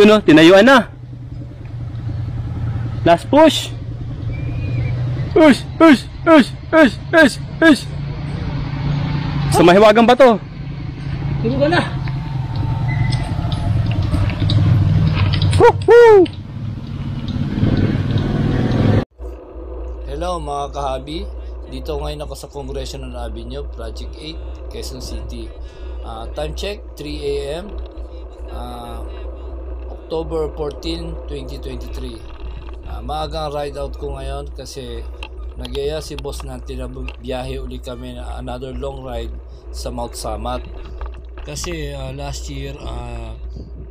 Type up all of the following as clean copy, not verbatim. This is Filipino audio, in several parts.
Yun o, tinayuan na. Last push. Ush, ush, ush, ush, ush, ush. Sa mahiwagang bato. Tumuga na. Woohoo! Hello mga kahabi. Dito ngayon ako sa Congressional Avenue, Project 8, Quezon City. Time check, 3 AM. October 14, 2023. Maagang ride out ko ngayon kasi nagyaya si boss natin na biyahe uli kami na another long ride sa Mount Samat. Kasi last year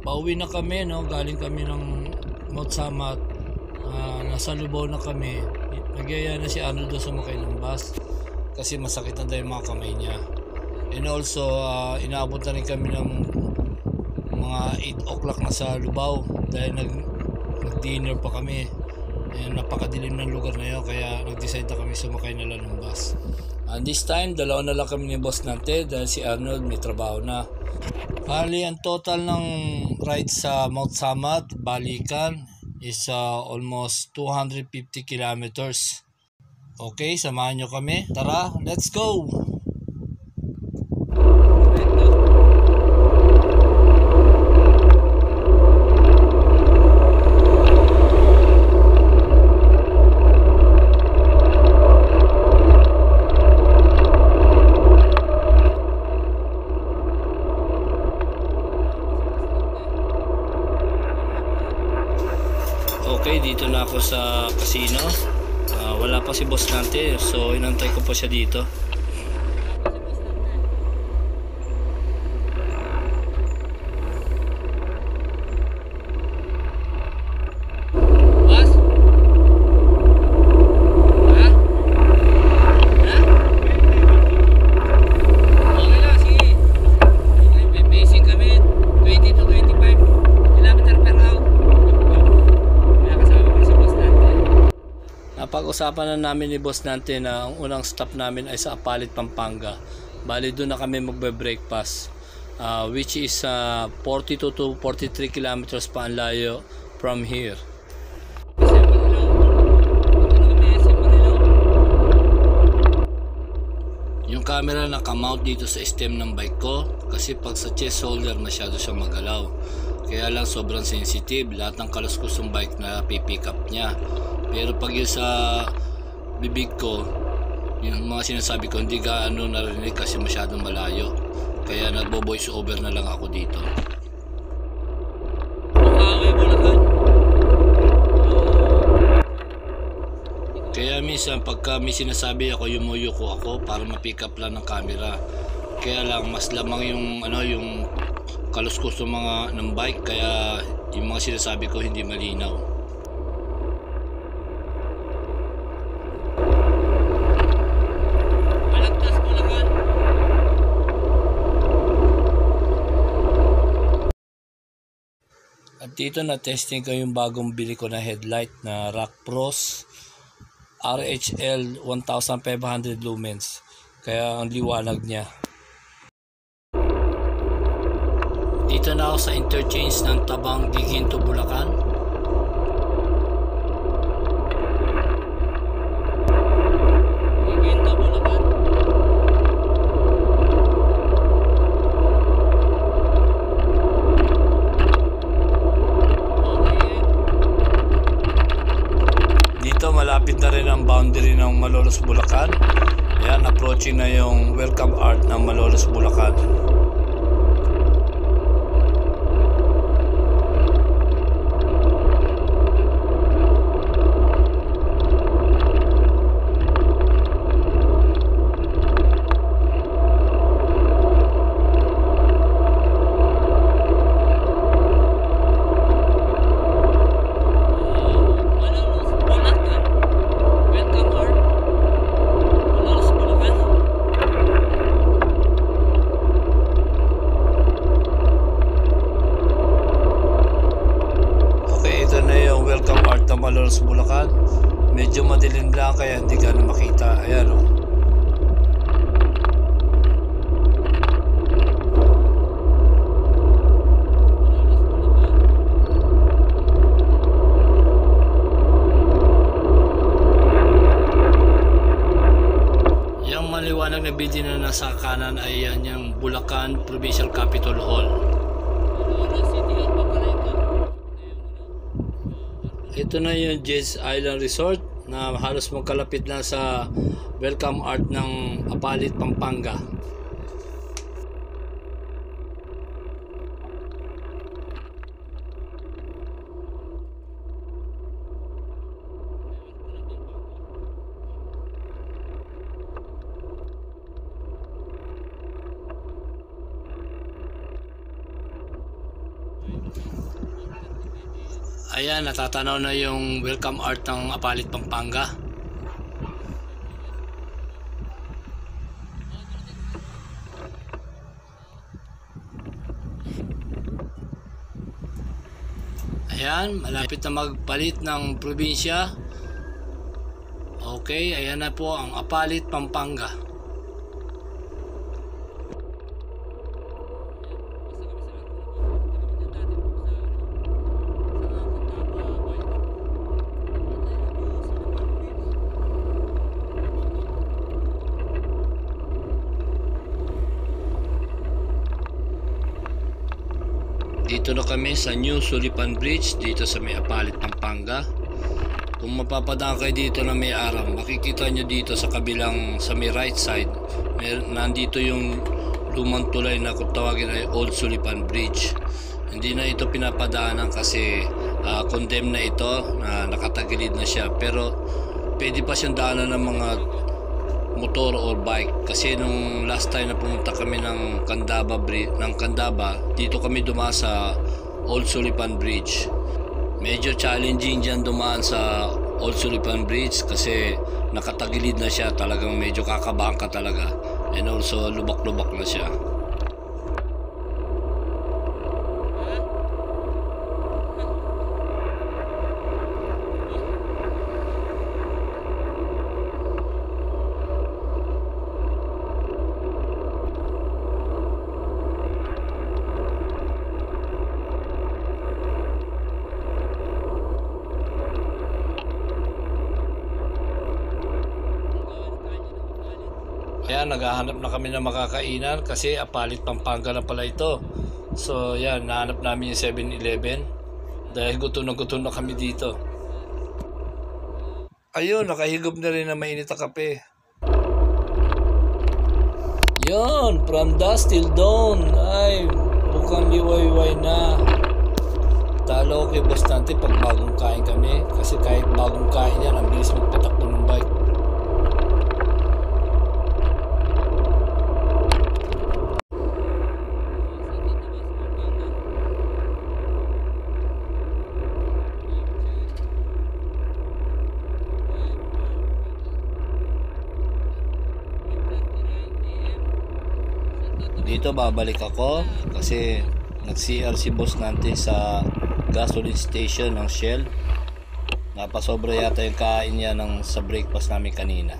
pauwi na kami, no? Galing kami ng Mount Samat, nasa Lubao na kami. Nagyaya na si Arnold doon sumakay ng bus kasi masakit na daw yung mga kamay niya. And also inaabot na rin kami ng mga 8 o'clock na sa Lubao dahil nag-dinner pa kami. Napakadilim ng lugar na yun, kaya nag-decide na kami sumakay na lang ng bus. And this time, dalawa na lang kami ni boss natin dahil si Arnold may trabaho na. Bali, ang total ng ride sa Mount Samat, balikan, is almost 250 kilometers. Okay, samahan nyo kami. Tara, let's go! Okay, dito na ako sa casino. Wala pa si boss natin, so inantay ko pa siya dito. Boss? Ha? Ha? Okay lang, sige. May pacing kami, 20 to 25 km per hour. Napag-usapan na namin ni boss natin na ang unang stop namin ay sa Apalit, Pampanga. Bali doon na kami magbe-breakfast, which is 42 to 43 kilometers pa ang layo from here. Yung camera naka-mount dito sa stem ng bike ko kasi pag sa chest holder masyado siya magalaw. Kaya lang sobrang sensitive, lahat ng kaluskos ng bike na pipick up niya. Pero pag yun sa bibig ko, yung mga sinasabi ko hindi gaano narinig kasi masyadong malayo. Kaya nagbo-voice over na lang ako dito. Kaya minsan pagka may sinasabi ako, yumuyuko ako para ma-pick up lang ng camera. Kaya lang mas lamang yung yung kaluskos ng bike, kaya yung mga sinasabi ko hindi malinaw. At dito na testing ko yung bagong bili ko na headlight na Rock Pros RHL 1500 lumens. Kaya ang liwanag niya. Dito na ako sa interchange ng Tabang Giginto, Bulacan. Giginto, Bulacan. Dito malapit na rin ang boundary ng Malolos, Bulacan. Ayan, approaching na yung welcome art ng Malolos, Bulacan. Malolos, Bulacan. Medyo madilim lang kaya hindi ka na makita. Ayan o. Provincial Capitol Hall. Ito na yung Jed's Island Resort na halos magkalapit na sa Welcome Art ng Apalit, Pampanga. Ayan, natatanaw na yung Welcome Art ng Apalit, Pampanga. Ayan, malapit na magpalit ng probinsya. Okay, ayan na po ang Apalit, Pampanga. Dito na kami sa New Sulipan Bridge dito sa may Apalit, Pampanga. Kung mapapadaan kayo dito na may araw, makikita nyo dito sa kabilang, sa may right side, nandito yung lumang tulay na kung tawagin ay Old Sulipan Bridge. Hindi na ito pinapadaanan kasi condemned na ito, nakatagilid na siya, pero pwede pa siyang daanan ng mga motor or bike kasi nung last time na pumunta kami ng Candaba, dito kami dumaan sa Old Sulipan Bridge. Medyo challenging dyan dumaan sa Old Sulipan Bridge kasi nakatagilid na siya, talagang medyo kakabahan ka talaga, and also lubak-lubak na siya. Kaya naghahanap na kami ng makakainan kasi Apalit, Pampanga na pala ito. So yan, nahanap namin yung 7-Eleven dahil gutom na kami dito. Ayun, nakahigop na rin na mainit na kape. Yun, from dusk till dawn. Ay, mukhang liwayway na. Talo kay boss natin pag bagong kain kami kasi kahit bagong kain yan, ang bilis magpatakbo ng bike. Dito babalik ako kasi nag-CR si boss natin sa gasoline station ng Shell. Napasobra yata yung kain niya sa breakfast namin kanina.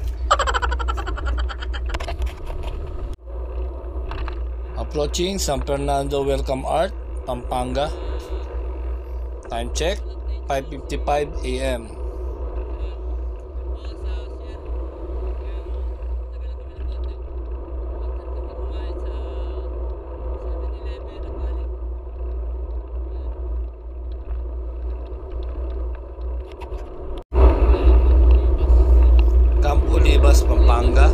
Approaching San Fernando Welcome Art, Pampanga. Time check 5:55 AM. Olivas, Pampanga.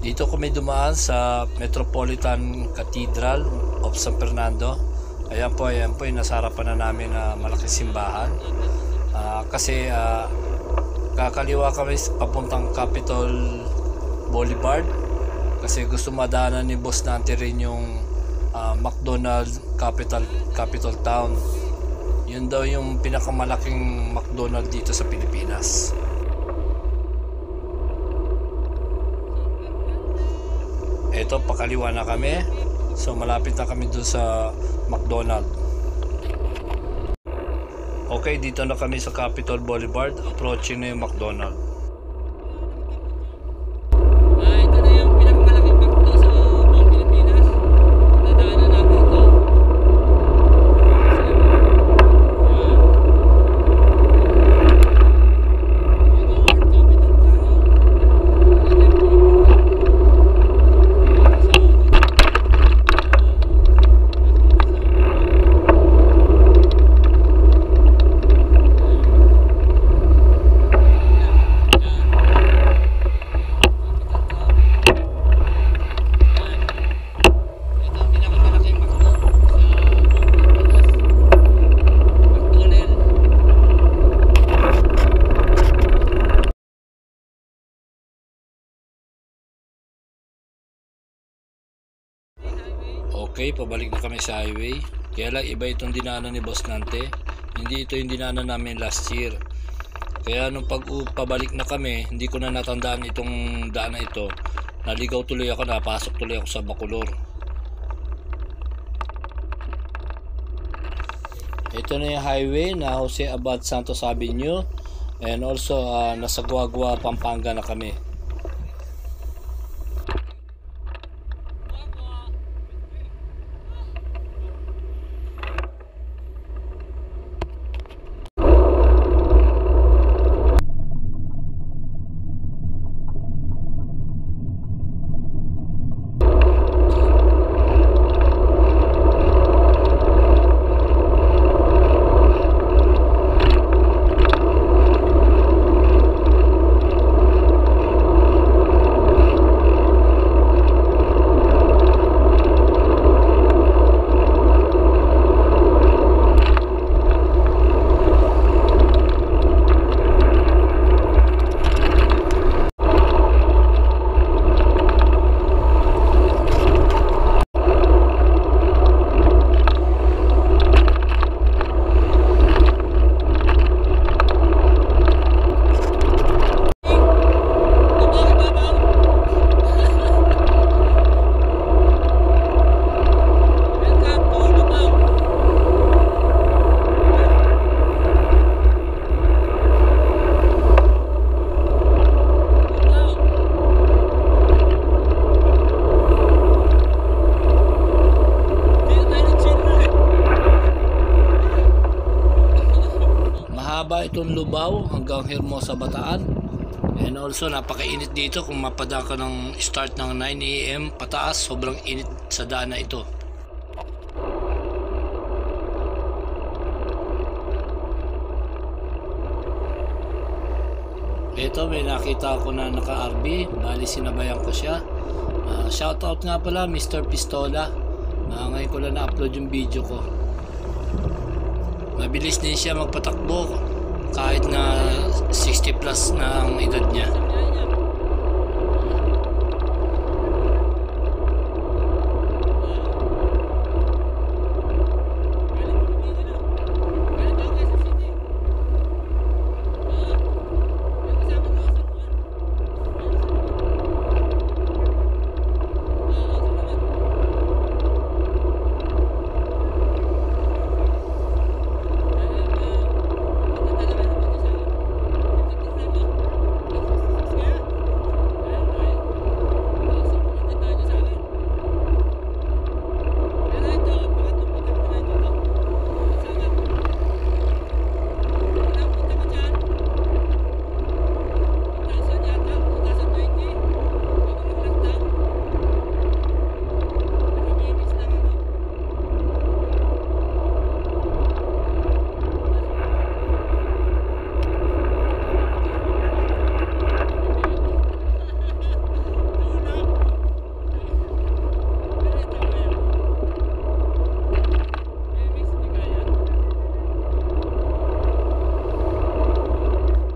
Dito kami dumaan sa Metropolitan Cathedral of San Fernando. Ayan po yung nasa harapan na namin na malaking simbahan. Kasi kakaliwa kami papuntang Capitol Boulevard. Kasi gusto madaanan ni boss natin rin yung McDonald's Capital Town. Yun daw yung pinakamalaking McDonald's dito sa Pilipinas. Ito, pakaliwa na kami. So malapit na kami dun sa McDonald's. Okay, dito na kami sa Capitol Boulevard. Approaching na yung McDonald's. Okay, pabalik na kami sa highway. Kaya lang iba itong dinaanan ni Boss Nante. Hindi ito yung dinaanan namin last year. Kaya nung pabalik na kami, hindi ko na natandaan itong daan na ito. Naligaw tuloy ako, napasok tuloy ako sa Bacolor. Ito na yung highway na Jose Abad Santos Avenue. And also nasa Guagua, Pampanga na kami. Mahaba itong Lubao hanggang Hermosa, Bataan. And also napakainit dito. Kung mapadaan ka ng start ng 9 AM pataas, sobrang init sa daan na ito. Ito may nakita ko na naka-RB, bali sinabayan ko siya. Shoutout nga pala Mr. Pistola. Ngayon ko lang na-upload yung video ko. Mabilis din siya magpatakbo kahit na 60 plus na ang edad niya.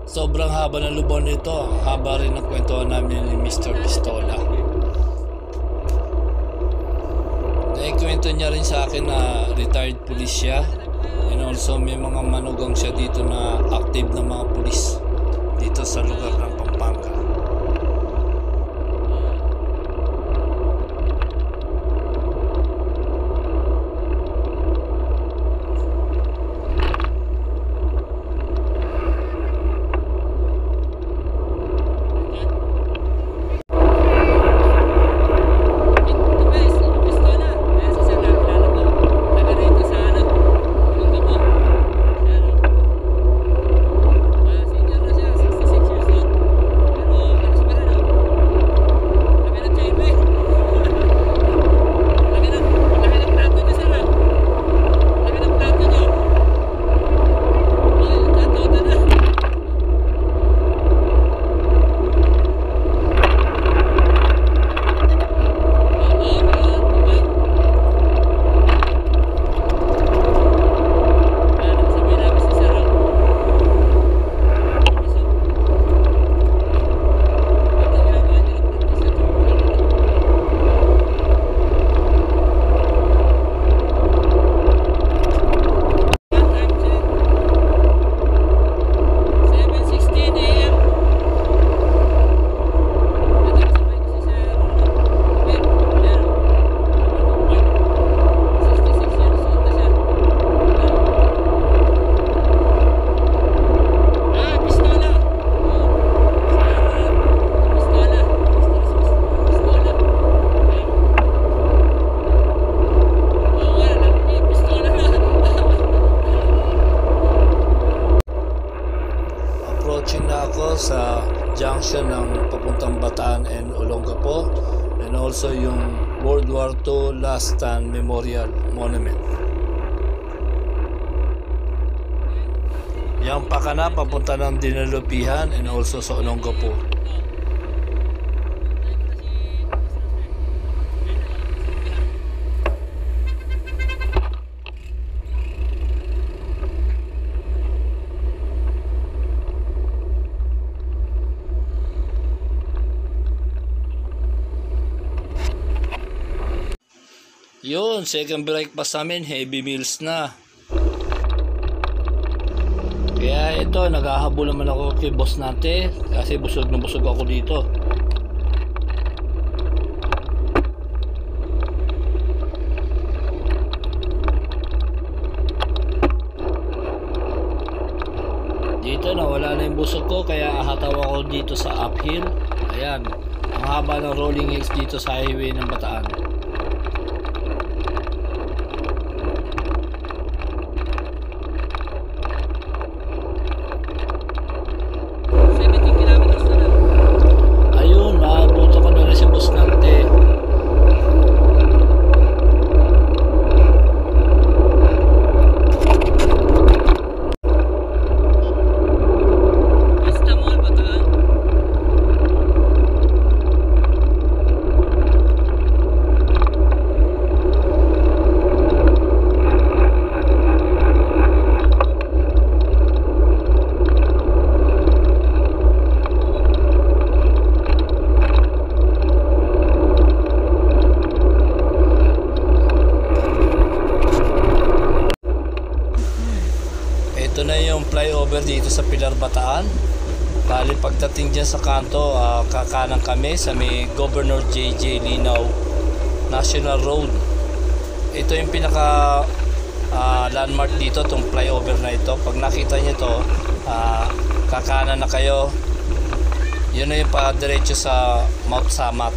Sobrang haba ng Lubao nito. Haba rin ang kwentuhan namin ni Mr. Pistola. Naikwento niya rin sa akin na retired police siya. And also may mga manugang siya dito na active na mga police dito sa lugar ng Pampanga. Senior Nakarating na ako sa junction ng papuntang Bataan and Olongapo, and also yung World War II Last Stand Memorial Monument. Yang pakana papunta ng Dinalupihan and also sa Olongapo. Yun, second breakfast namin, heavy meals na. Kaya ito, naghahabol naman ako kay boss natin kasi busog na busog ako dito. Dito nawala na yung busog ko kaya ahataw ako dito sa uphill. Ayan, ang haba ng rolling hills dito sa highway ng Bataan. Ito na yung flyover dito sa Pilar Bataan. Bali pagdating dyan sa kanto, kakanan kami sa may Governor J.J. Linao National Road. Ito yung pinaka landmark dito, itong flyover na ito. Pag nakita nyo ito, kakanan na kayo. Yun na yung pa-diretso sa Mount Samat.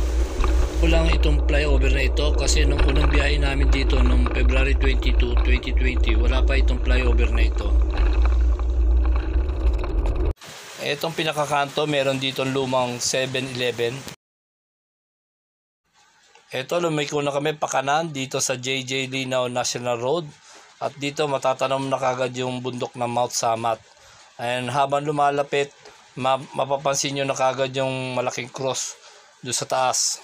Kulang itong flyover na ito kasi nung unang biyahe namin dito nung February 22, 2020, wala pa itong flyover na ito. Itong pinakakanto, meron dito lumang 7-Eleven. Ito, lumiko na kami pakanan dito sa J.J. Linao National Road. At dito matatanom na kagad yung bundok ng Mount Samat. And habang lumalapit, mapapansin nyo na kagad yung malaking cross doon sa taas.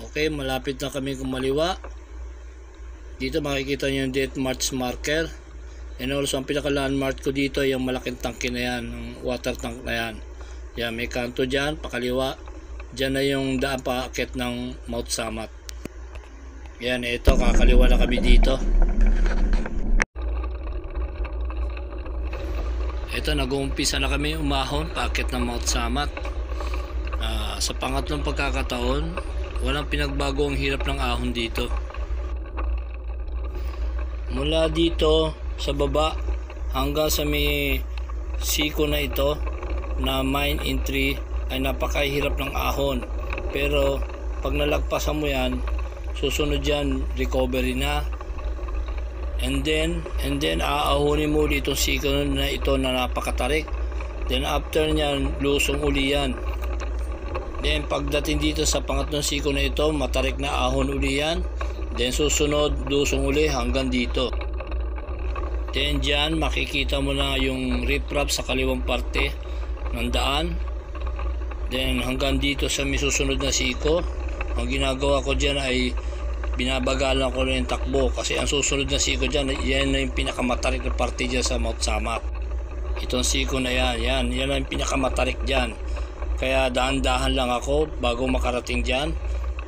Okay, malapit na kami kumaliwa. Dito makikita nyo yung date march marker. And also ang pinaka landmark ko dito yung malaking tangke na yan, yung water tank na yan. Yan, may kanto dyan, pakaliwa. Dyan na yung daan paakit ng Mount Samat. Yan, ito, kakaliwa na kami dito. Ito, nag-uumpisa na kami umahon paakit ng Mount Samat. Sa pangatlong pagkakataon, walang pinagbago ang hirap ng ahon dito. Mula dito sa baba hanggang sa may siko na ito na mine entry ay napakahirap ng ahon. Pero pag nalagpasan mo yan, susunod yan recovery na. And then aahonin mo dito siko na ito na napakatarik. Then after nyan, lusong uli yan. Then pagdating dito sa pangatlong siko na ito, matarik na ahon uli yan. Then susunod, lusong uli hanggang dito. Then dyan, makikita mo na yung riprap sa kaliwang parte ng daan. Then hanggang dito sa may susunod na siko. Ang ginagawa ko dyan ay binabagalan ko na yung takbo. Kasi ang susunod na siko dyan, yan na yung pinakamatarik na parte dyan sa Mount Samat. Itong siko na yan ang pinakamatarik dyan. Kaya dahan-dahan lang ako bago makarating dyan.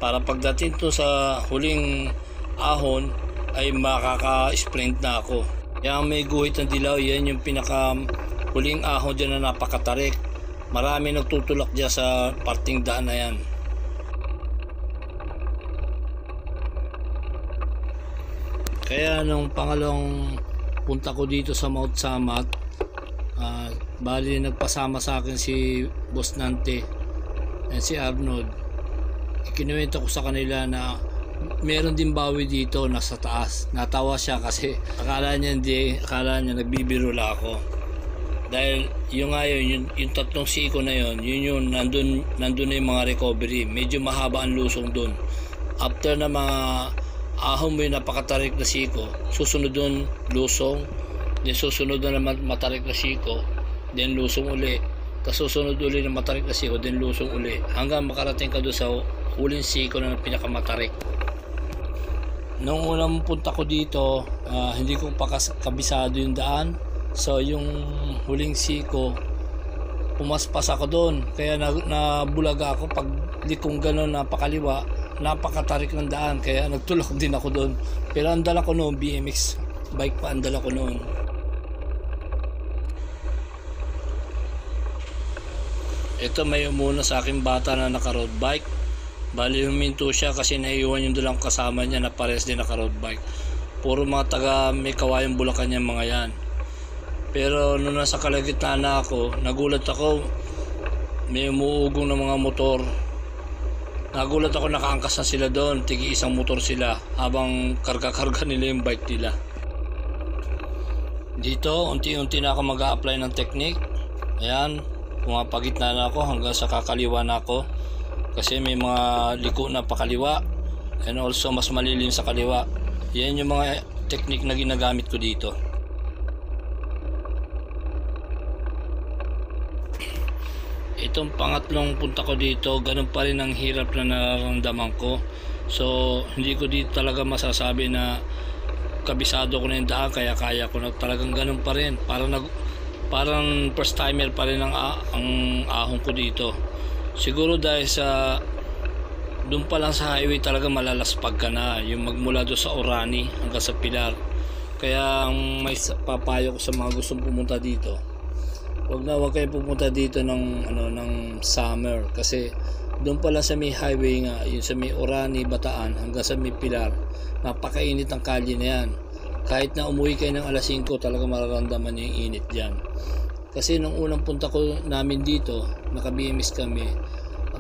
Para pagdating to sa huling ahon ay makaka-sprint na ako. Kaya may guhit ng dilaw, yan yung pinaka huling ahon dyan na napakatarik. Marami nagtutulak dyan sa parting daan na yan. Kaya nung pangalawang punta ko dito sa Mount Samat, bali nagpasama sa akin si Boss Nante at si Arnold. Ikinuwento ko sa kanila na meron din bawi dito nasa taas. Natawa siya kasi akala niya nagbibiro lang ako. Dahil yung tatlong siko na yun nandun na yung mga recovery. Medyo mahaba ang lusong dun. After na mga ahon mo yung napakatarik na siko, susunod dun lusong, then susunod na naman matarik na siko, then lusong uli, tapos susunod uli na matarik na siko, then lusong uli, hanggang makarating ka doon sa huling siko na pinakamatarik. Nung unang punta ko dito, hindi ko pa kabisado yung daan. So yung huling siko, pumaspas ako doon. Kaya nabulaga ako pag likong gano'n napakaliwa, napakatarik ng daan. Kaya nagtulak din ako doon. Pero ang dala ko noon, BMX bike pa ang dala ko noon. Ito may umuna sa aking bata na naka-road bike. Bali huminto siya kasi naiiwan yung dalang kasama niya na pares din naka-road bike. Puro mga taga may Kawayan Bulacan yung mga yan. Pero nung nasa kalagitnaan na ako, nagulat ako, may umuugong ng mga motor. Nagulat ako, nakaangkas na sila doon, tigi isang motor sila habang karga-karga nila yung bike nila. Dito unti-unti na ako mag-a-apply ng technique. Ayan, pumapagitna na ako hanggang sa kakaliwa na ako. Kasi may mga liko na pakaliwa and also mas malilim sa kaliwa. Yan yung mga technique na ginagamit ko dito. Itong pangatlong punta ko dito, ganun pa rin ang hirap na nararamdaman ko. So hindi ko dito talaga masasabi na kabisado ko na yung daan, kaya kaya ko na, talagang ganun pa rin. Parang first timer pa rin ang ahon ko dito. Siguro dahil sa doon pa lang sa highway talaga malalaspag ka na, yung magmula doon sa Orani hanggang sa Pilar. Kaya ang may papayo ko sa mga gustong pumunta dito, wag kayo pumunta dito ng summer, kasi doon pa lang sa may highway nga, yung sa may Orani, Bataan hanggang sa may Pilar, napakainit ang kalye na yan. Kahit na umuwi kayo ng alas 5, talaga mararamdaman niyo yung init dyan. Kasi nung unang punta ko namin dito, naka-BMX kami,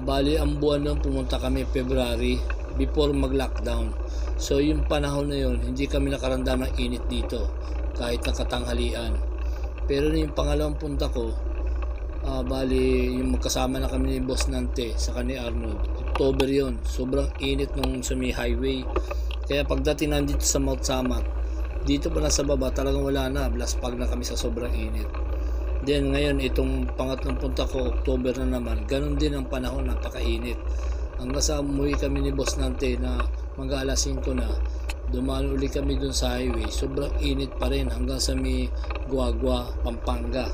bali ang buwan nung pumunta kami February, before mag-lockdown. So yung panahon na yun, hindi kami nakaramdam ng init dito, kahit nakatanghalian. Pero yung pangalawang punta ko, bali yung magkasama na kami ni Boss Nante sa ni Arnold, October yon, sobrang init nung sa may highway. Kaya pagdating nandito sa Mount Samat, dito pa na sa baba talagang wala na, blaspag na kami sa sobrang init. Then ngayon itong pangatlong punta ko, October na naman, ganun din ang panahon, napakainit. Hanggang sa umuwi kami ni Boss Nante na mag-alas 5 na, dumaan uli kami dun sa highway, sobrang init pa rin hanggang sa may Guagua, Pampanga.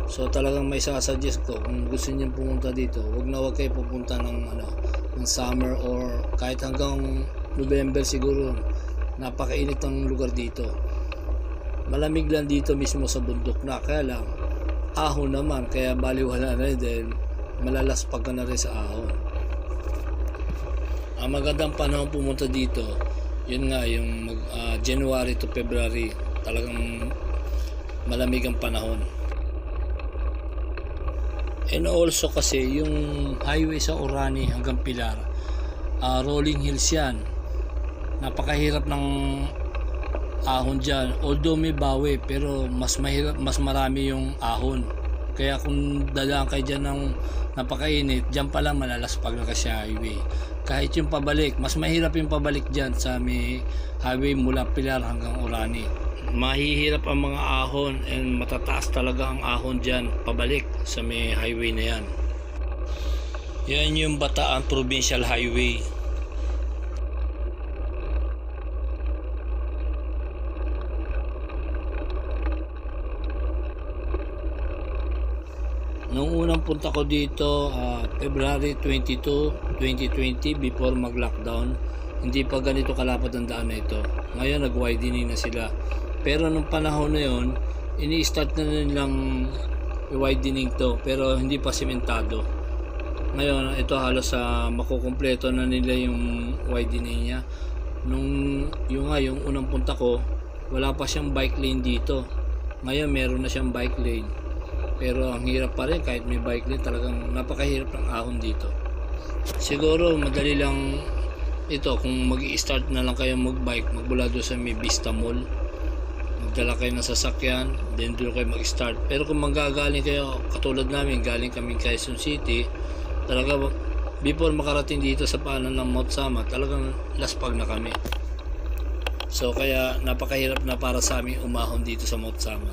So talagang may sasuggest ko, kung gusto niyo pumunta dito, wag kayo pupunta ng summer or kahit hanggang November siguro. Napakainit ang lugar dito. Malamig lang dito mismo sa bundok na, kaya lang ahon naman, kaya baliwala na rin dahil malalaspag ka na rin sa ahon. Ang magandang panahon pumunta dito, yun nga yung January to February, talagang malamig ang panahon. And also kasi yung highway sa Orani hanggang Pilar, rolling hills yan, napakahirap ng ahon dyan. Although may bawi, pero mas mahirap, mas marami yung ahon. Kaya kung dadaan kayo dyan ng napakainit, dyan pa lang malalaspag na kasi highway. Kahit yung pabalik, mas mahirap yung pabalik dyan sa may highway mula Pilar hanggang Orani. Mahihirap ang mga ahon and matataas talaga ang ahon dyan pabalik sa may highway na yan. Yan yung Bataan Provincial Highway. Nung unang punta ko dito, February 22, 2020, before mag-lockdown, hindi pa ganito kalapad ang daan na ito. Ngayon nag-widening na sila. Pero nung panahon na yon, ini-start na nilang widening to, pero hindi pa sementado. Ngayon ito halos makukumpleto na nila yung widening niya. Yung unang punta ko, wala pa siyang bike lane dito. Ngayon meron na siyang bike lane. Pero ang hirap pa rin kahit may bike lane, talagang napakahirap ng ahon dito. Siguro madali lang ito kung mag-i-start na lang kayo mag-bike magmula doon sa may Vista Mall. Magdala kayo ng sasakyan, then doon kayo mag-start. Pero kung manggagaling kayo, katulad namin, galing kami Quezon City, talaga before makarating dito sa paanan ng Mount Sama, talagang laspag na kami. So kaya napakahirap na para sa amin umahon dito sa Mount Sama.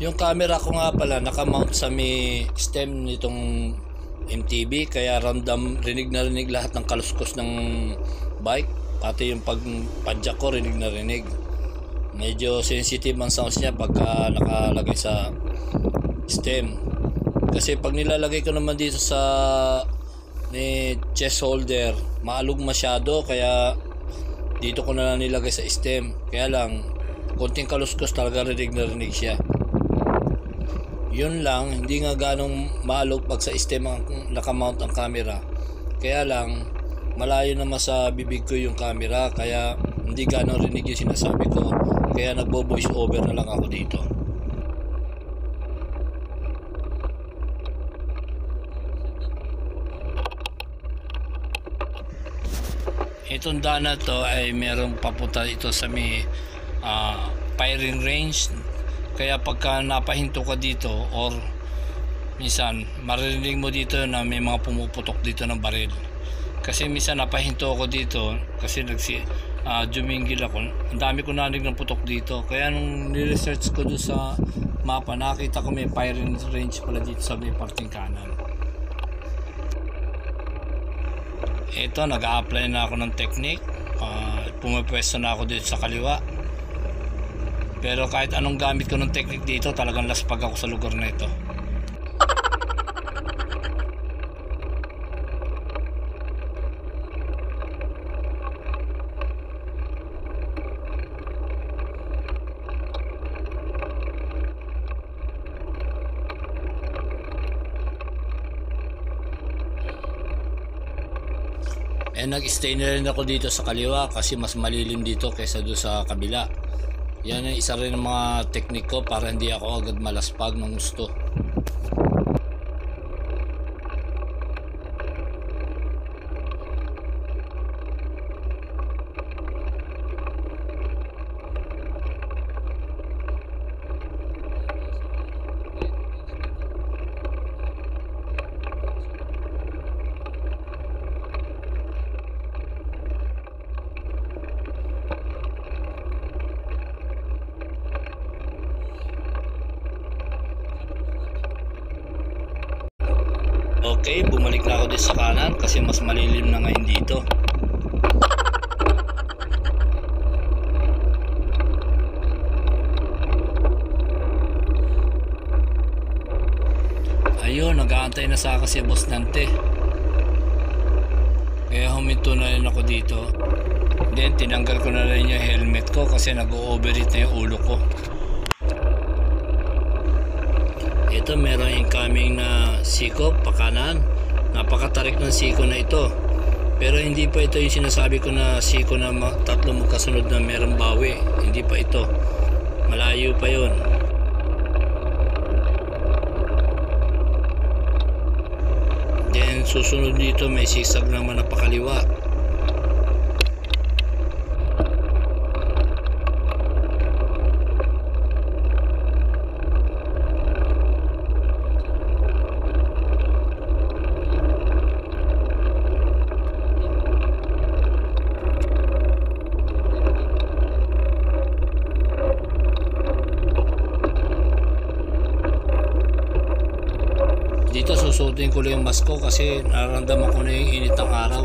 Yung camera ko nga pala nakamount sa may stem nitong MTB, kaya random rinig na rinig lahat ng kaluskos ng bike, pati yung pagpadyak ko rinig na rinig. Medyo sensitive ang sounds niya pagka nakalagay sa stem. Kasi pag nilalagay ko naman dito sa may chest holder, maalog masyado, kaya dito ko na lang nilagay sa stem. Kaya lang konting kaluskos talaga rinig na rinig siya. Yun lang, hindi nga ganong maalog pag sa stem ang nakamount ang camera. Kaya lang, malayo naman sa bibig ko yung camera, kaya hindi ganong rinig yung sinasabi ko. Kaya nagbo-voice over na lang ako dito. Itong daan na to ay merong papunta ito sa may firing range. Kaya pagka napahinto ka dito or minsan maririnig mo dito na may mga pumuputok dito ng baril. Kasi minsan napahinto ako dito kasi jumingil ako. Ang dami ko narinig ng putok dito. Kaya nung ni-research ko doon sa mapa, nakita ko may firing range pala dito sa may parting kanan. Ito, nag-a-apply na ako ng technique. Pumapwesto na ako dito sa kaliwa. Pero kahit anong gamit ko ng technique dito, talagang laspag ako sa lugar na ito. Nag-stay na rin ako dito sa kaliwa kasi mas malilim dito kaysa doon sa kabila. Yan ang isa rin ng mga technique ko para hindi ako agad malaspag ng gusto. Okay, bumalik na ako dito sa kanan kasi mas malilim na ngayon dito. Ayun, nag-aantay na sa akin si Boss Nante. Kaya huminto na rin ako dito. Then tinanggal ko na rin yung helmet ko kasi nag-overheat na yung ulo ko. Dito meron incoming na siko pa kanan. Napakatarik ng siko na ito. Pero hindi pa ito yung sinasabi ko na siko na tatlo magkasunod na merong bawi. Hindi pa ito. Malayo pa yon. Then susunod dito may sisag naman na pakaliwa. Dito susutin ko lang yung mask ko kasi nararamdaman ko na yung init ng araw.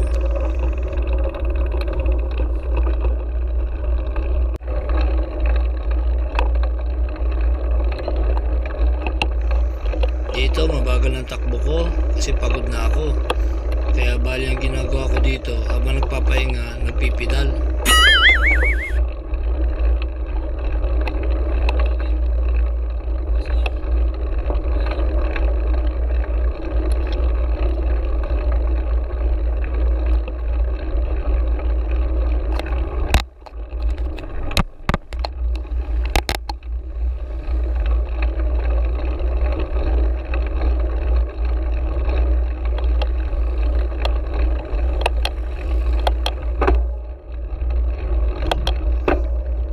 Dito mabagal ang takbo ko kasi pagod na ako. Kaya bali ang ginagawa ko dito habang nagpapahinga, nagpipidal.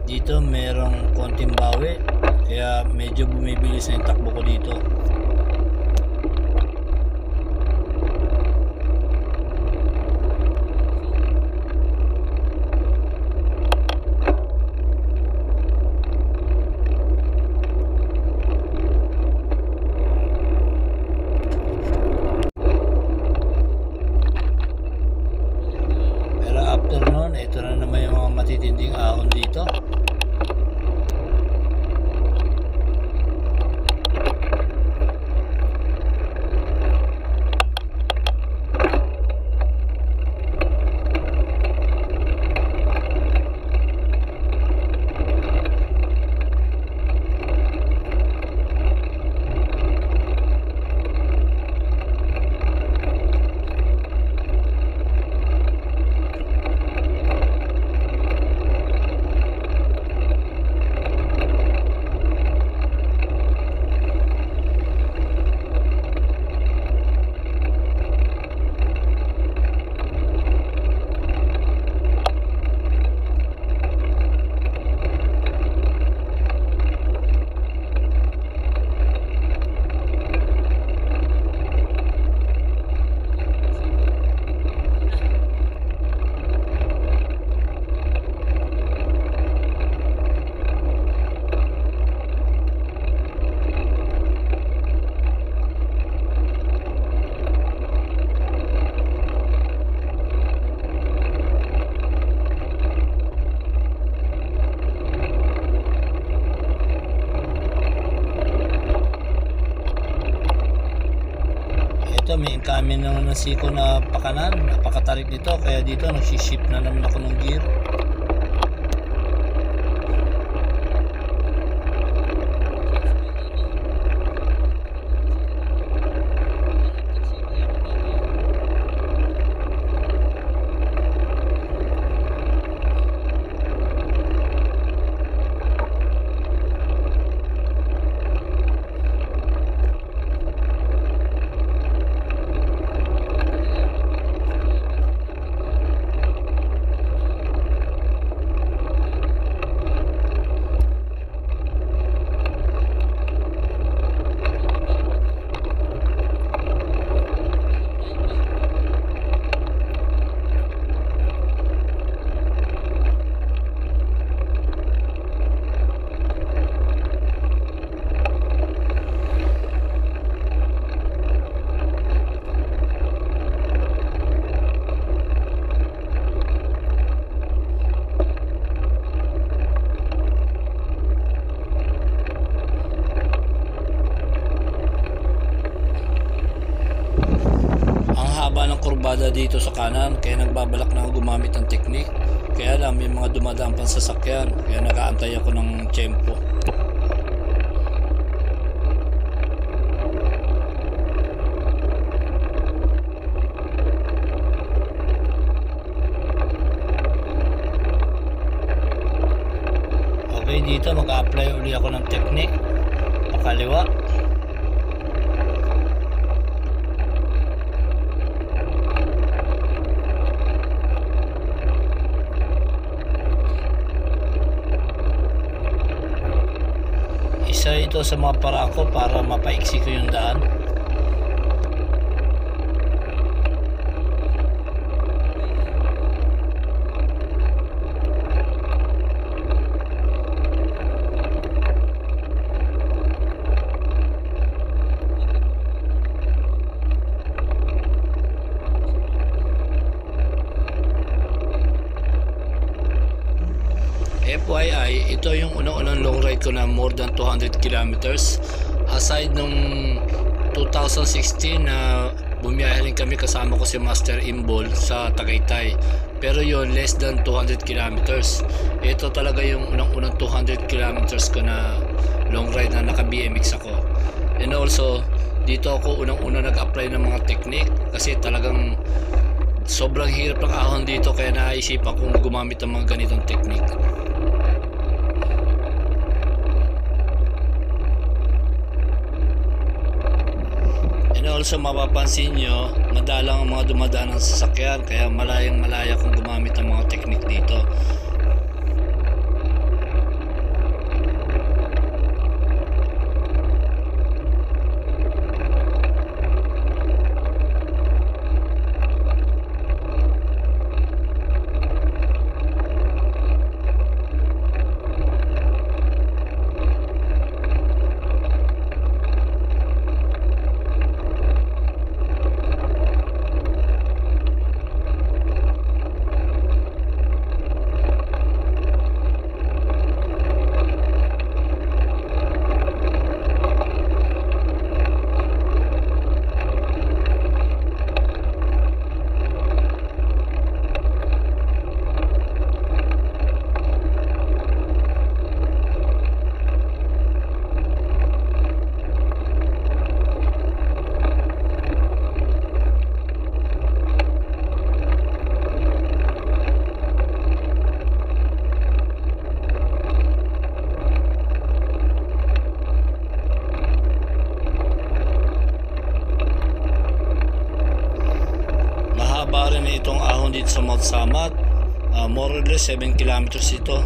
Dito merong konting bawi kaya medyo bumibilis na yung takbo ko dito. Pero after nun, ito na naman yung mga matitinding ahon dito. Ito may incoming naman ng siko na pakanan, napakatarik dito kaya dito nagsishift na naman ako ng gear. kurbada dito sa kanan, kaya nagbabalak na ako gumamit ng teknik. Kaya lang may mga dumadaan pang sasakyan, kaya nag-aantay ako ng tiyempo. Okay, dito mag-a-apply uli ako ng technique pakaliwa. Isa ito sa mga paraan ko para mapaiksi ko yung daan. FYI, ito yung unang-unang long ride ko na more than 200 kilometers. Aside nung 2016 na bumiyahe rin kami kasama ko si Master Imbol sa Tagaytay. Pero yun, less than 200 kilometers. Ito talaga yung unang-unang 200 kilometers ko na long ride na naka-BMX ako. And also, dito ako unang-una nag-apply ng mga technique kasi talagang sobrang hirap ng ahon dito kaya naisipan kong gumamit ng mga ganitong technique. Also mapapansin nyo, madalang ang mga dumadaan ng sasakyan kaya malayang malaya kung gumamit ng mga technique dito. Rin itong ahon dito sa Mount Samat, more or less 7 kilometers ito.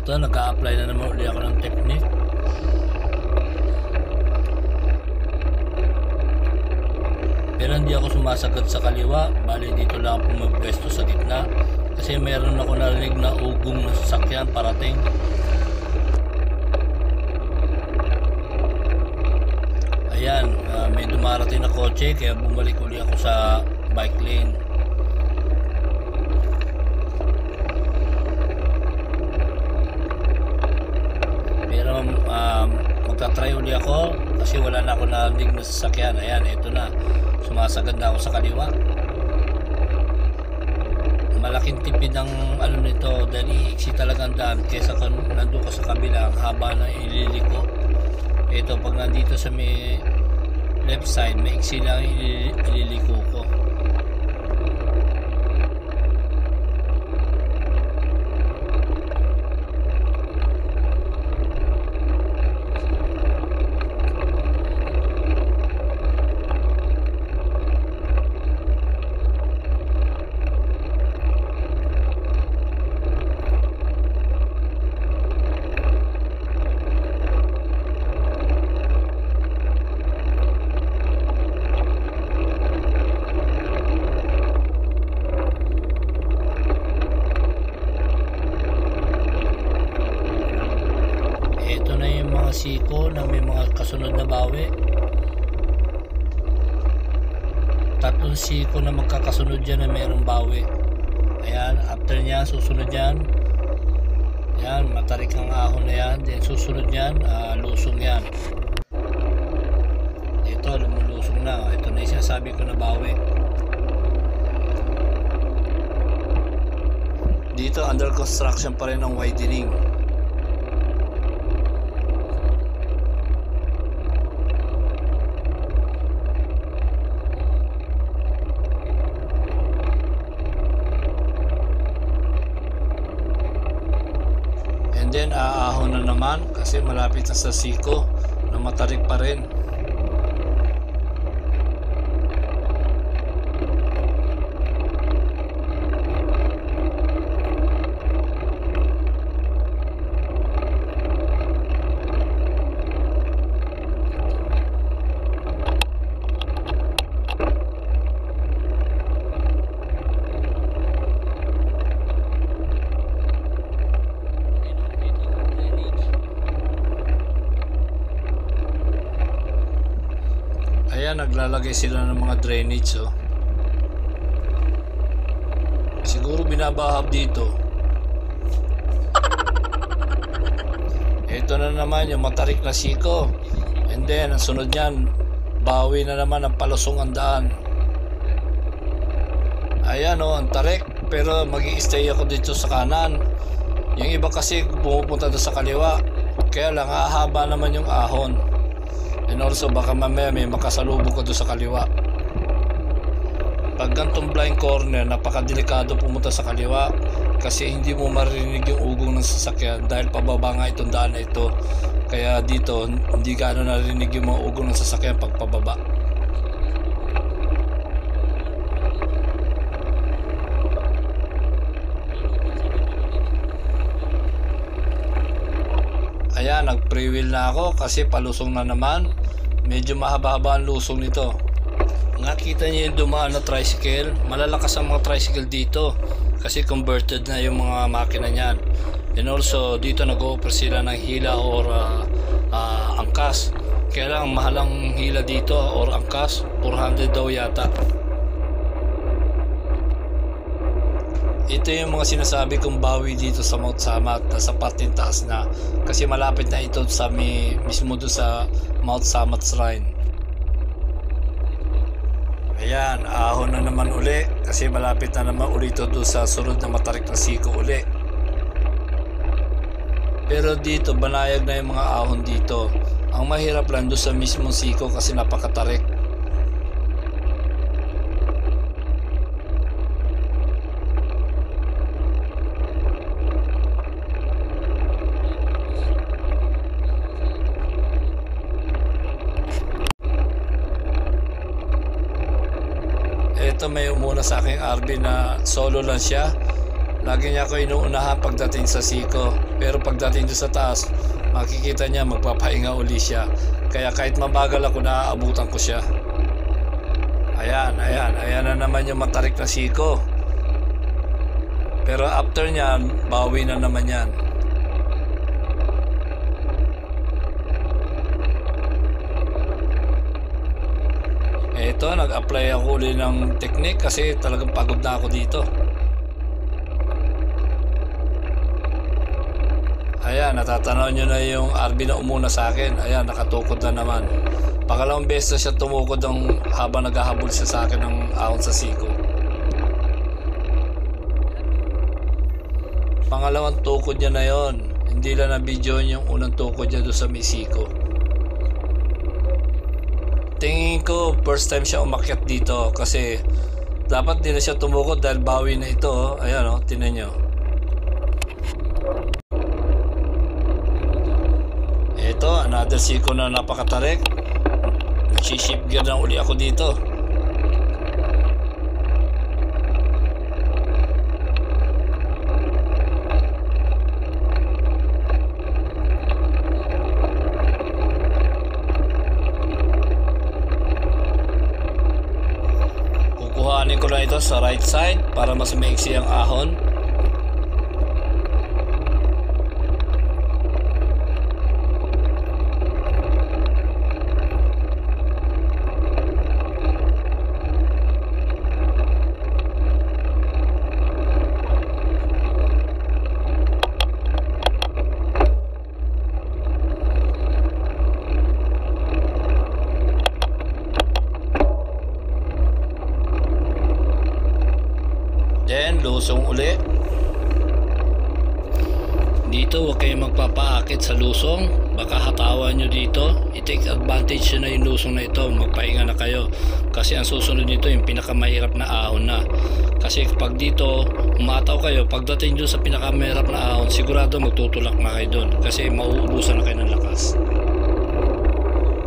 Ito, nag-a-apply na naman uli ako ng technique. Pero hindi ako sumasagad sa kaliwa, bali dito lang pumapwesto sa gitna kasi meron ako narinig na ugong na sasakyan parating. Ayan, may dumarating na kotse kaya bumalik uli ako sa bike lane. Magta-try uli ako kasi wala na ako narinig na sasakyan. Ayan, ito na, sumasagad na ako sa kaliwa. Malaking tipid ng ano nito dahil iiksi talaga ang daan kesa nandun ka sa kabila, ang haba na ililiko. Ito, pag nandito sa may left side, may iksi lang ililiko ko. tatlong siko na magkakasunod dyan na mayroong bawi. Ayan, after nyan, susunod yan. Ayan, matarik ang ahon na yan. Then susunod yan, lusong yan. Ito, lumulusong na. Ito na yung sinasabi ko na bawi. Dito, under construction pa rin ang widening. And then aahon na naman kasi malapit na sa siko na matarik pa rin. Ayan, naglalagay sila ng mga drainage, oh. Siguro binabahab dito. Ito na naman yung matarik na siko. And then, ang sunod niyan, bawi na naman ang palusong ang daan. Ayan, oh, ang tarik. Pero mag-i-stay ako dito sa kanan. Yung iba kasi pumupunta doon sa kaliwa. Kaya lang, hahaba naman yung ahon. And also baka mamaya may makasalubong ko doon sa kaliwa. Pag gantong blind corner, napakadelikado pumunta sa kaliwa kasi hindi mo marinig yung ugong ng sasakyan dahil pababa nga itong daan na ito. Kaya dito hindi gaano narinig yung mga ugong ng sasakyan pag pababa. Ayan, nag-pre-wheel na ako kasi palusong na naman. Medyo mahaba-haba ang lusong nito. Nakita niyo yung dumaan na tricycle. Malalakas ang mga tricycle dito kasi converted na yung mga makina niyan. And also dito nag-o-offer sila ng hila or angkas. Kaya lang mahal ang hila dito or angkas, 400 daw yata. Ito yung mga sinasabi kong bawi dito sa Mount Samat, nasa parteng taas na kasi malapit na ito sa mismo doon sa Mount Samat Shrine. Ayan, ahon na naman uli kasi malapit na naman uli ito doon sa sunod na matarik na siko uli. Pero dito banayag na yung mga ahon dito. Ang mahirap lang doon sa mismong siko kasi napakatarik. Ito may umuna sa aking RB na solo lang siya. Lagi niya ako inuunahan pagdating sa siko. Pero pagdating doon sa taas, makikita niya magpapahinga uli siya. Kaya kahit mabagal ako, naaabutan ko siya. Ayan na naman yung matarik na siko. Pero after niyan, bawi na naman yan. Ito, nag-apply ako uli ng technique kasi talagang pagod na ako dito. Ayan, natatanaw nyo na yung RB na umuna sa akin. Ayan, nakatukod na naman. Pangalawang beses na siya tumukod habang naghahabol siya sa akin ng ahon sa siko. Pangalawang tukod niya na yon. Hindi lang na video yung unang tukod niya doon sa Mexico. Tingin ko first time siya umakyat dito kasi dapat din na siya tumukod dahil bawi na ito, oh. Ayan, oh, tingnan nyo. Ito, another siko na napakatarik. Nag-shift gear na uli ako dito. Kukuhanin ko na ito sa right side para mas maiksi ang ahon. lusong uli. Dito huwag kayong magpapaakit sa lusong, baka hatawan nyo dito. I-take advantage nyo na yung lusong na ito, magpahinga na kayo. Kasi ang susunod nito yung pinakamahirap na ahon na. Kasi pag dito umataw kayo, pagdating dun sa pinakamahirap na ahon, sigurado magtutulak na kayo dun. Kasi mauubusan na kayo ng lakas.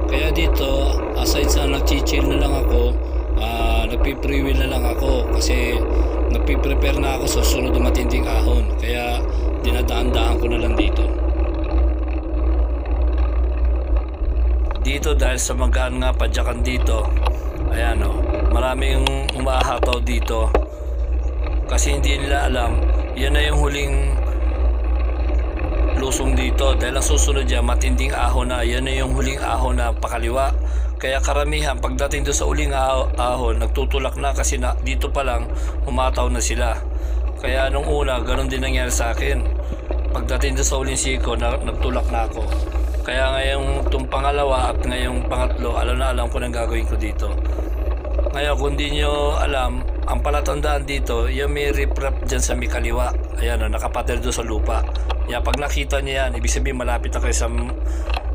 Kaya dito, aside sa nag-chill na lang ako, nagpi-freewheel na lang ako. Kasi nagpi-prepare na ako sa susunod na matinding ahon. Kaya dinadaan-daan ko na lang dito. Dito dahil sa magaan nga padyakan dito, ayan o, maraming umahataw dito. Kasi hindi nila alam, yan na yung huling lusong dito. Dahil ang susunod dyan, matinding ahon na, yan na yung huling ahon na pakaliwa. Kaya karamihan, pagdating doon sa uling ahon, nagtutulak na kasi dito pa lang, umataw na sila. Kaya nung una, ganun din nangyari sa akin. Pagdating doon sa uling siko, nagtulak na ako. Kaya ngayong itong pangalawa at ngayong pangatlo, alam na alam ko nang gagawin ko dito. Ngayon, kung di nyo alam, ang palatandaan dito, yung may riprap dyan sa may kaliwa. Ayan, nakapater doon sa lupa. Yan, pag nakita nyo yan, ibig sabihin malapit na kayo sa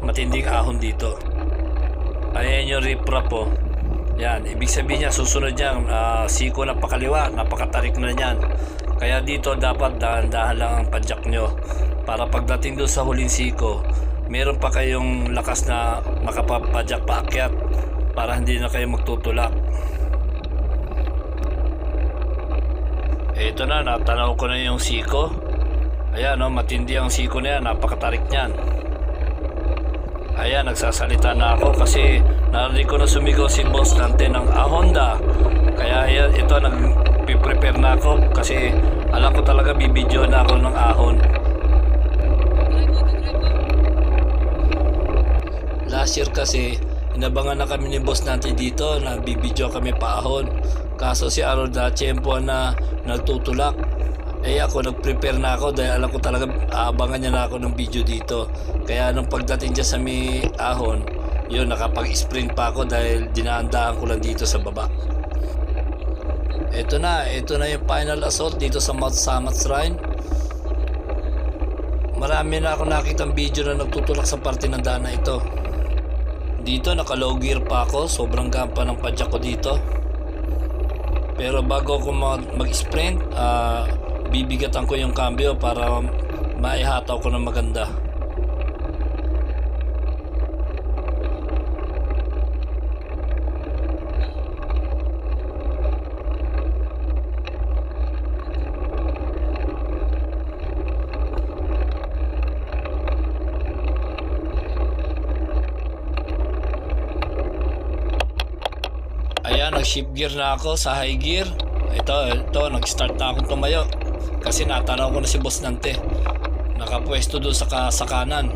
matinding ahon dito. Ayan yung riprap po. Yan, ibig sabihin niya, susunod niyan, siko na pakaliwa, napakatarik na niyan. Kaya dito dapat dahan-dahan lang ang padyak nyo. Para pagdating doon sa huling siko, meron pa kayong lakas na makapapadyak paakyat. Para hindi na kayo magtutulak. Ito na, natanaw ko na yung siko. Ayan, no, matindi ang siko na yan, napakatarik niyan. Ayan, nagsasalita na ako kasi narinig ko na sumigaw si Boss Dante ng Ahonda. Kaya ayan, ito, nag-prepare na ako kasi alam ko talaga bibidyo na ako ng ahon. Last year kasi, inabangan na kami ni Boss Dante dito na bibidyo kami pa ahon. Kaso si Aroda, tiyempo na nagtutulak. Eh ako, nag-prepare na ako dahil alam ko talaga aabangan niya na ako ng video dito. Kaya nung pagdating dyan sa may ahon, yun, nakapag-sprint pa ako dahil dinaandaan ko lang dito sa baba. Ito na yung final assault dito sa Mount Samat Shrine. Marami na ako nakitang video na nagtutulak sa parte ng daan na ito. Dito naka-low gear pa ako, sobrang gampa ng padyak ko dito. Pero bago ako mag-sprint, bibigatan ko yung cambio para maihataw ko ng maganda. Ayan, nag-shift gear na ako sa high gear. Ito, nag-start na akong tumayo. Kasi natanaw ko na si Boss Dante. Nakapwesto doon sa kanan.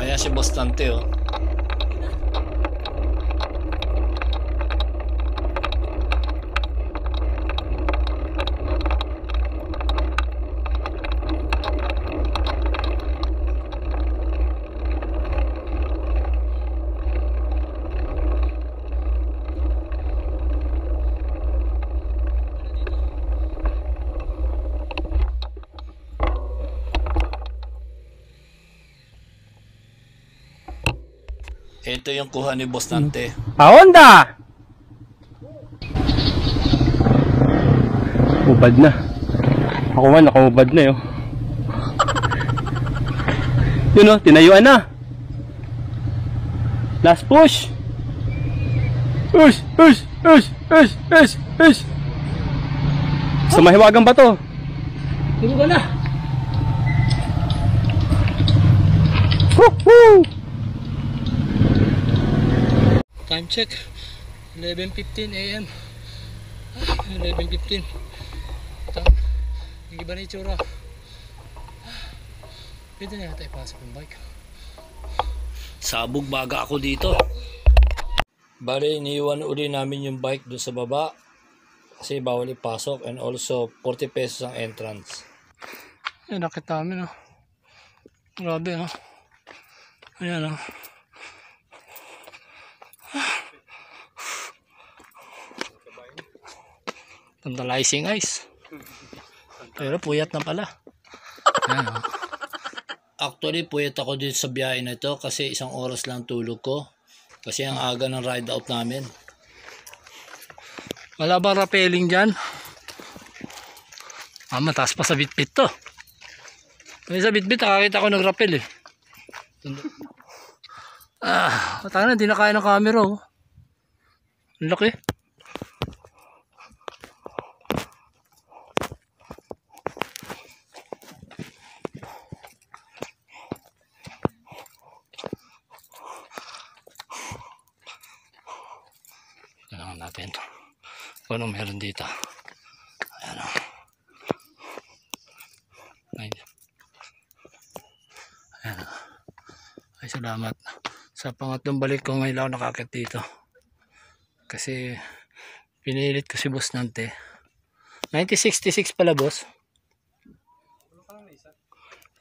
Ayan si Boss Dante, oh. Ito yung kuha ni Boss Dante. Ahonda! Ubad na. Ako man, nakaubad na yun. Yun o, tinayuan na. Last push. Ush! Ush! Ush! Ush! Ush! Ush! Sa mahiwagang bato. Tulugan na! Woohoo! Time check, 11:15 AM. 11:15. Hindi ba na itsura? Pwede na natin ipasok yung bike. Sabog baga ako dito. Bale, iniiwan uli namin yung bike doon sa baba kasi bawal ipasok, and also 40 pesos ang entrance. Yan, nakita namin, oh. Grabe, oh. Ayan, oh. Tantalizing eyes. Pero puyat na pala. Ayan, oh. Actually, puyat ako dito sa biyahe na ito kasi 1 oras lang tulog ko. Kasi ang aga ng ride out namin. Wala ba rappelling dyan? Mataas pa sa bitbit to. Kasi sa bitbit, nakakita ko nag-rappel eh. Matanga na, di na kaya ng camera oh. Ang laki. Kailangan natin kung anong meron dito. Ayan o. Ayan o. Ay, salamat. Sa pangatlong balik ko ngayon ako nakakit dito. Kasi pinilit ko si boss nante. 1966 pala boss.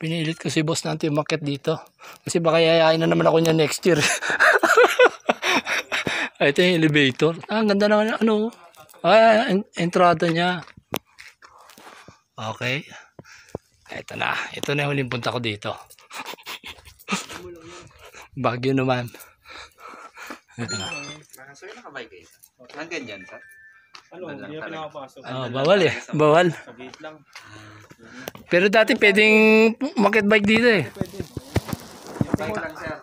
Pinilit ko si boss nante umakyat dito. Kasi baka yayain na naman ako niya next year. Ito yung elevator. Ang ganda naman ano. Entrada niya. Okay. Ito na. Ito na yung huling punta ko dito. Baguio naman. Ito na. So yun nakabike kayo? Nang ganyan sa? Ano, hindi na pinapasok. Bawal eh. Bawal. Sa gate lang. Pero dati pwedeng market bike dito eh. Bike lang sir.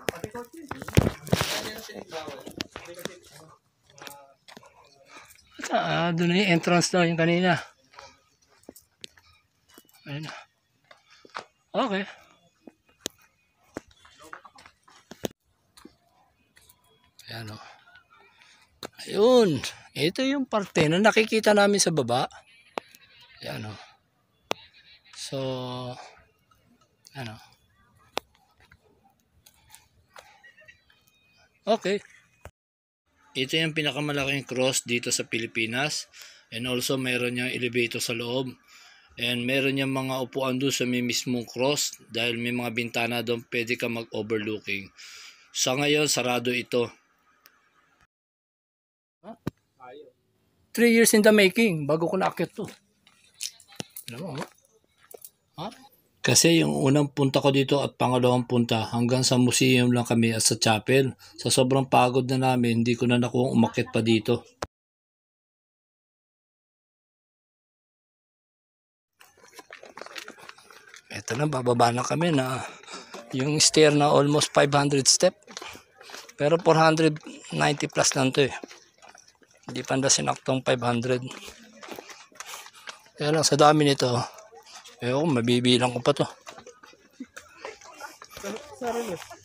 Doon na yung entrance daw yung kanina. Ayun na. Okay. Ayan o. Ayun. Ito yung parte na nakikita namin sa baba. Ayan o. So, ano. Okay. Ito yung pinakamalaking cross dito sa Pilipinas. And also mayroon niyang elevator sa loob. And meron niyang mga upuan doon sa may mismong cross. Dahil may mga bintana doon pwede ka mag-overlooking. Sa ngayon, sarado ito. 3 years in the making bago ko na-akit to. Alam mo, ha? Kasi yung unang punta ko dito at pangalawang punta hanggang sa museum lang kami at sa chapel. Sa sobrang pagod na namin, hindi ko na nakuha umakyat pa dito. Ito na, bababa na kami na yung stair na almost 500 step. Pero 490 plus lang to eh. Hindi pa na sinaktong 500. Kaya lang sa dami nito, mabibilang ko pa to.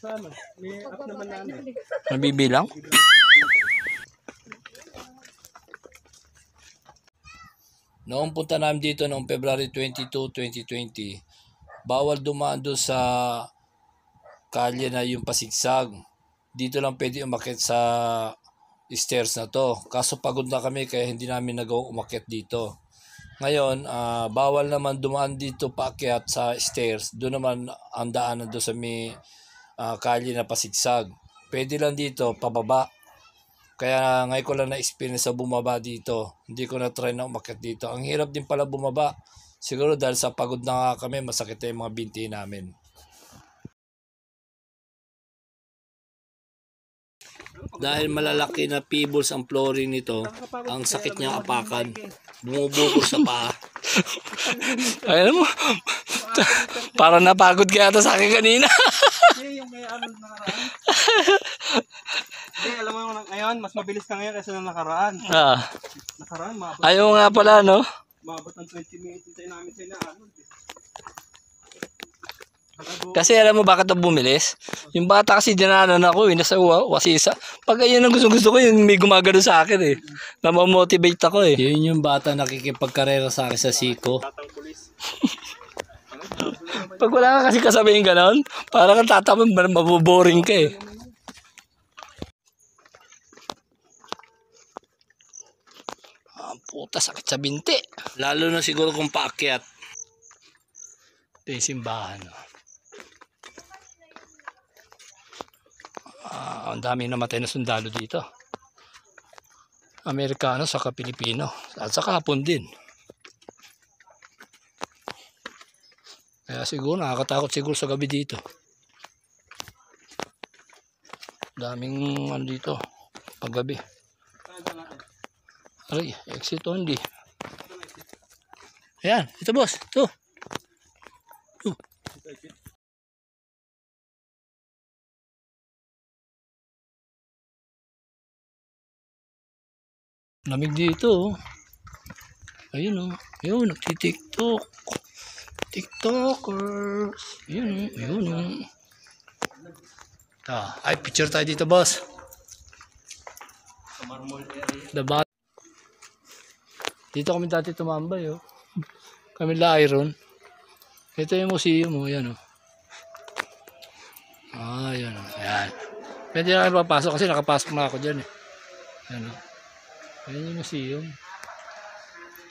Sana. May up naman namin. Mabibilang? Noong punta namin dito noong February 22, 2020, bawal dumaan doon sa kalye na yung pasigsag. Dito lang pwede umakyat sa stairs na to. Kaso pagod na kami kaya hindi namin nagawang umakyat dito. Ngayon, bawal naman dumaan dito paakyat sa stairs. Doon naman ang daanan doon sa may kalye na pasigsag. Pwede lang dito, pababa. Kaya ngayon ko lang na-experience sa bumaba dito. Hindi ko na-try na umakyat dito. Ang hirap din pala bumaba. Siguro dahil sa pagod na kami, masakit na yung mga binti namin. Dahil malalaki na pebbles ang flooring nito, ang sakit niya apakan. Bumubukol sa paa. Alam mo, parang napagod kaya ito sa akin kanina. Hindi, yung kaya ano nakaraan. Hindi, alam mo ngayon, mas mabilis ka ngayon kaysa na nakaraan. Nakaraan, Ayaw nga pala, no? maabot ng 20 minutes tayo namin sa inaanod. Kasi alam mo bakit ito bumilis? Yung bata kasi dinanan ako, nasa wasisa. Pag ayun ang gusto ko, yung may gumagano sa akin eh. Namamotivate ako eh. Yun yung bata nakikipagkarera sa akin sa siko. Pag wala ka kasi kasabihin ganon, parang kang tatapon, maboboring ka eh. Puta, sakit sa binti. Lalo na siguro kung paakyat. Ito yung simbahan. Ang dami namatay na sundalo dito. Amerikano saka Pilipino at saka Hapon din. Kaya siguro nakakatakot siguro sa gabi dito. Daming ano dito paggabi. Aray, exit only. Ayan, ito boss, ito. Lamig dito. Ayun oh. Ayun, nagti-tiktok. TikTokers. Ayun oh. Ayun oh. Ay, picture tayo dito, boss. Diba? Dito kami dati tumambay oh. Kami la Iron. Ito yung museum oh. Ayan oh. Ayan oh. Ayan. Pwede na kayo papasok kasi nakapasok na ako dyan eh. Ayan oh. Ayan yung museum.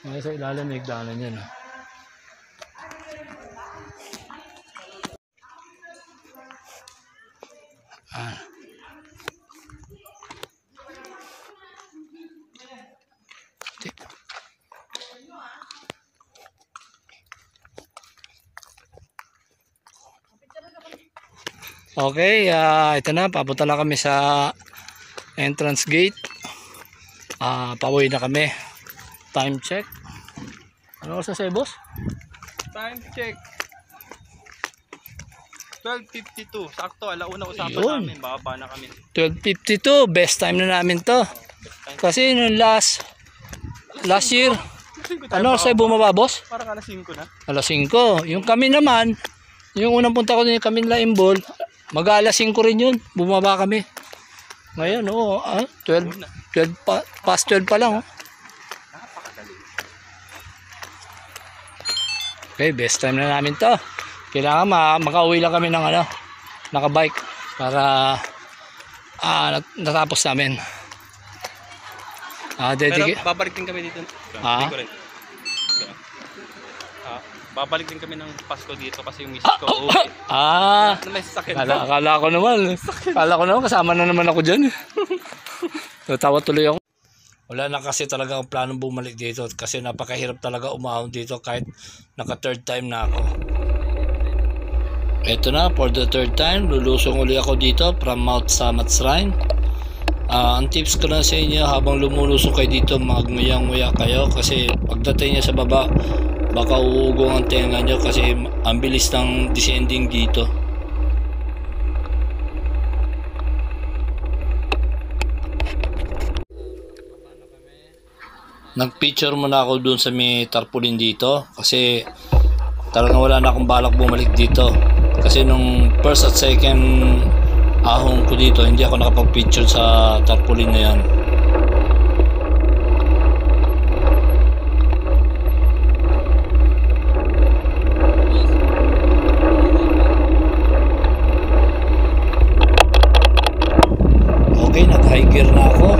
Ngayon sa ilalim may higdanan yan. Okay, ito na. Papunta na kami sa entrance gate. Pauwi na kami. Time check. Ano oras na sa'yo, boss? Time check. 12:52. Sakto, alauna usapan Yun. namin. Bababa na kami. 12:52. Best time na namin to. Kasi nung last year, ano oras sa'yo bumaba, boss? Parang alas 5 na. Alas 5. Yung kami naman, yung unang punta ko din kami na Imbol, mag-alas 5 rin yun. Bumaba kami. Ngayon, 12 past 12 pa lang. Okay, best time na namin to. Kailangan makauwi lang kami ng naka-bike para natapos namin. Pero babalik din kami dito. Hindi ko rin. Babalik din kami ng Pasko dito kasi yung miss ko uwi. May sakit. Akala ko naman kasama na naman ako dyan. Natawa tuloy ako. Wala na kasi talaga ang planong bumalik dito kasi napakahirap talaga umahon dito kahit naka third time na ako. Ito na, for the third time, lulusong uli ako dito from Mount Samat Shrine. Ang tips ko na sa inyo habang lumulusong kayo dito, magmuyang-muya kayo kasi pagdating niya sa baba, baka uugong ang tenga nyo kasi ang bilis ng descending dito. Nag-picture muna ako dun sa may tarpaulin dito kasi talagang wala na akong balak bumalik dito. Kasi nung first at second ahong ko dito, hindi ako nakapag-picture sa tarpaulin na yan. Okay, nag-high gear na ako.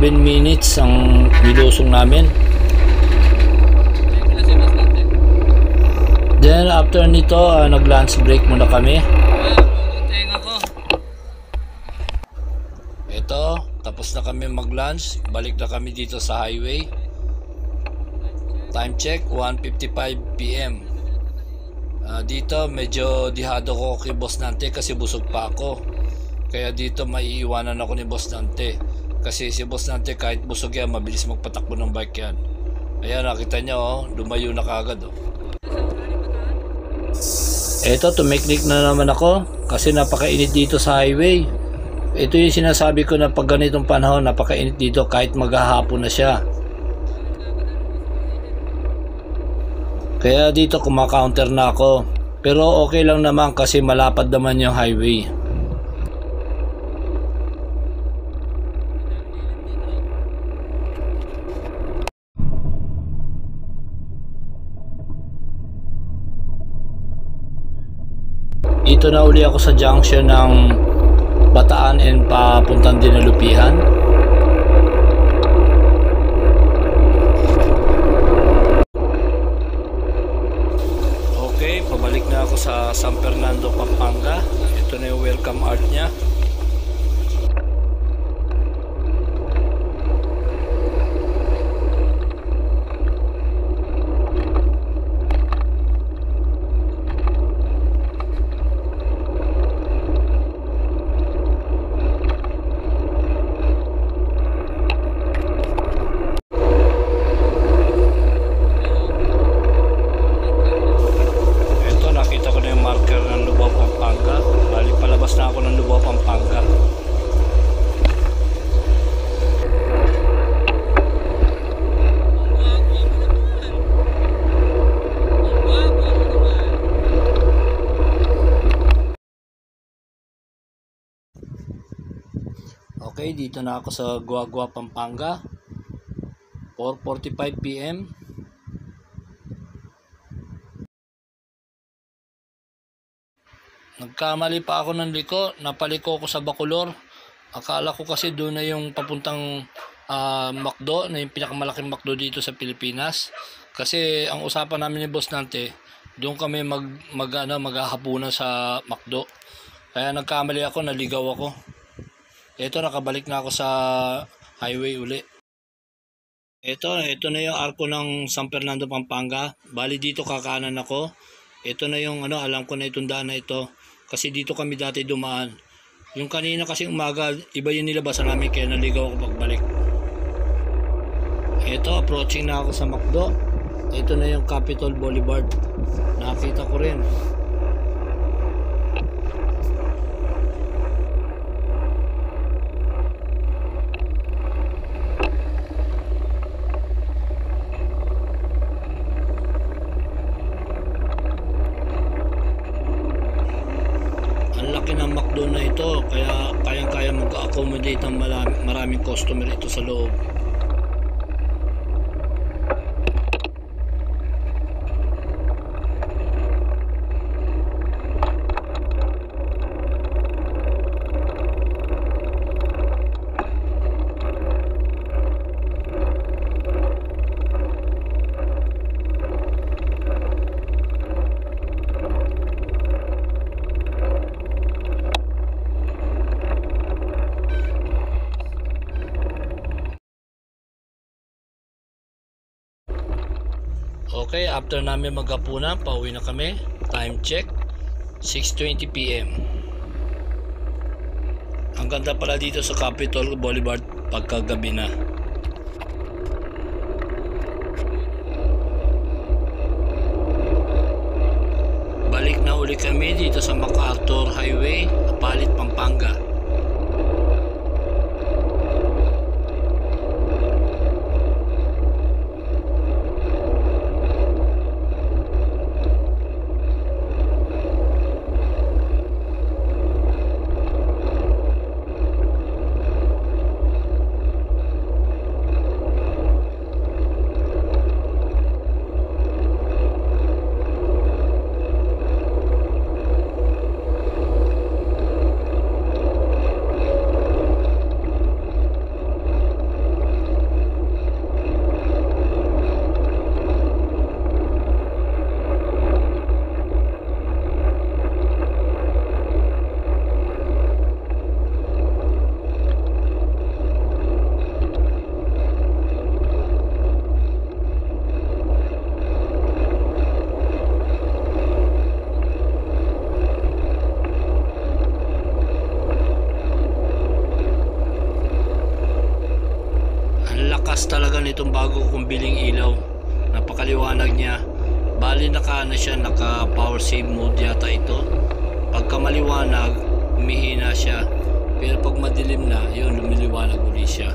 7 minutes ang nilusong namin. Then after nito, nag-lunch break muna kami. Ito, tapos na kami mag-lunch. Balik na kami dito sa highway. Time check, 1:55 PM. Dito medyo dihado ko kay Boss Nante kasi busog pa ako. Kaya dito maiiwanan ako ni Boss Nante. Kasi si Boss Nante kahit busog yan, mabilis magpatakbo ng bike yan. Ayan, nakita nyo, oh, lumayo na kagad. Oh. Eto, tumiknik na naman ako kasi napakainit dito sa highway. Ito yung sinasabi ko na pag ganitong panahon, napakainit dito kahit maghahapon na siya. Kaya dito kumakaunter na ako. Pero okay lang naman kasi malapad naman yung highway. Dito na uli ako sa junction ng Bataan and papuntang Dinalupihan. Okay, pabalik na ako sa San Fernando, Pampanga. Ito na yung welcome art niya. Okay, dito na ako sa Guagua, Pampanga. 4:45 PM. Nagkamali pa ako ng liko, napaliko ko sa Bacolor. Akala ko kasi doon na yung papuntang McDo, na yung pinakamalaking McDo dito sa Pilipinas. Kasi ang usapan namin ni Boss Nante, doon kami maghahapunan sa McDo. Kaya nagkamali ako, naligaw ako. Ito, nakabalik na ako sa highway uli. Ito na yung arko ng San Fernando, Pampanga. Bali dito kakanan ako. Ito na yung alam ko na itong daan na ito. Kasi dito kami dati dumaan. Yung kanina kasi umaga, iba yung nilabasan namin kaya naligaw ako pagbalik. Ito, approaching na ako sa McDo. Ito na yung Capitol Boulevard. Nakita ko rin. Ng McDo na ito, kaya kayang-kaya mag-accommodate ng maraming customer ito sa loob. Okay, after namin maghapunan, pauwi na kami. Time check, 6:20 PM. Ang ganda pala dito sa Capitol Boulevard pagkagabi na. Balik na uli kami dito sa MacArthur Highway, Apalit, Pampanga. liwanag niya. Bali naka power save mode yata ito. Pagka maliwanag, humihina siya. Pero pag madilim na, yun, lumiliwanag uli siya.